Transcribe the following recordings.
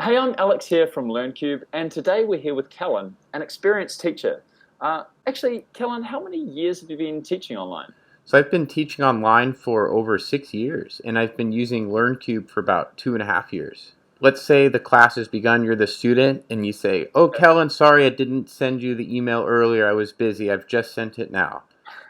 Hey, I'm Alex here from LearnCube, and today we're here with Kellen, an experienced teacher. Actually, Kellen, how many years have you been teaching online? So I've been teaching online for over 6 years, and I've been using LearnCube for about 2.5 years. Let's say the class has begun, you're the student, and you say, "Oh, Kellen, sorry I didn't send you the email earlier. I was busy. I've just sent it now."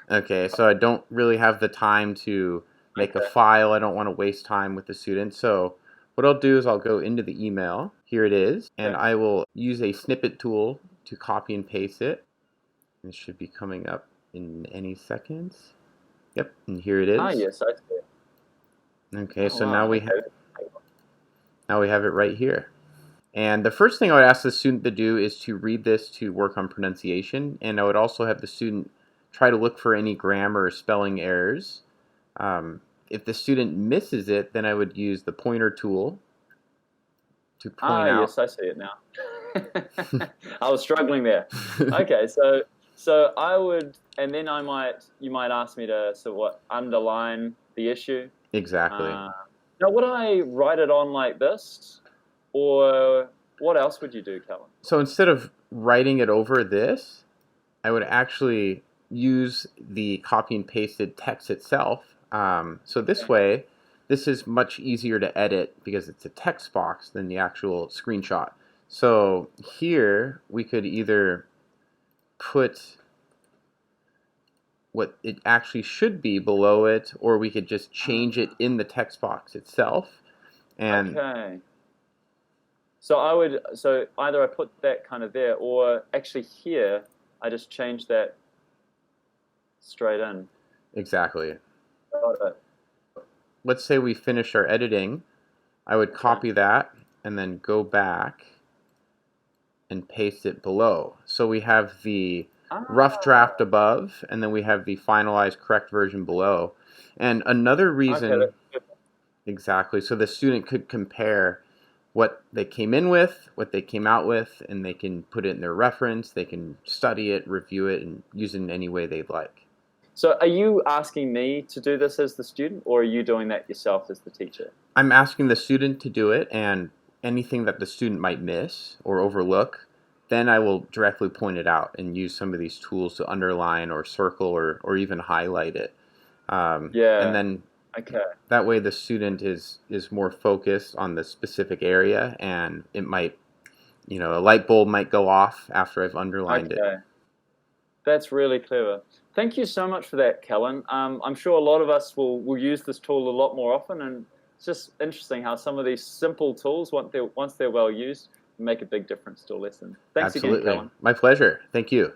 Okay, so I don't really have the time to make a Okay, file. I don't want to waste time with the student. So what I'll do is I'll go into the email. Here it is, and okay. I will use a snippet tool to copy and paste it. It should be coming up in any seconds. Yep, and here it Ah, is. yes, I see. Okay, Oh, so wow, okay. now we have it right here. And the first thing I would ask the student to do is to read this to work on pronunciation, and I would also have the student try to look for any grammar or spelling errors. If the student misses it, then I would use the pointer tool to Ah, point out. yes, I see it now. I was struggling there. Okay, so I would, and then you might ask me to underline the issue. Exactly. Uh, Now, would I write it on like this, or what else would you do, Kellen? So instead of writing it over this, I would actually use the copy and pasted text itself. So this way, this is much easier to edit because it's a text box than the actual screenshot. So here we could either put what it actually should be below it, or we could just change it in the text box itself. And Okay. So either I put that kind of there, or actually here, I just change that straight in. exactly. Got it. Let's say we finish our editing. I would Okay. copy that and then go back and paste it below. So we have the rough draft Ah, above, and then we have the finalized correct version below. And another okay, reason, that's good. exactly, so the student could compare what they came in with, what they came out with, and they can put it in their reference, they can study it, review it, and use it in any way they'd like. So are you asking me to do this as the student, or are you doing that yourself as the teacher? I'm asking the student to do it, and anything that the student might miss or overlook, then I will directly point it out and use some of these tools to underline or circle or even highlight it. And Yeah. then Okay. that way the student is more focused on the specific area, and it might, a light bulb might go off after I've underlined it. Okay. That's really clever. Thank you so much for that, Kellen. I'm sure a lot of us will use this tool a lot more often, and it's just interesting how some of these simple tools, once they're well used, make a big difference to a lesson. Thanks again, Absolutely. Kellen. My pleasure. Thank you.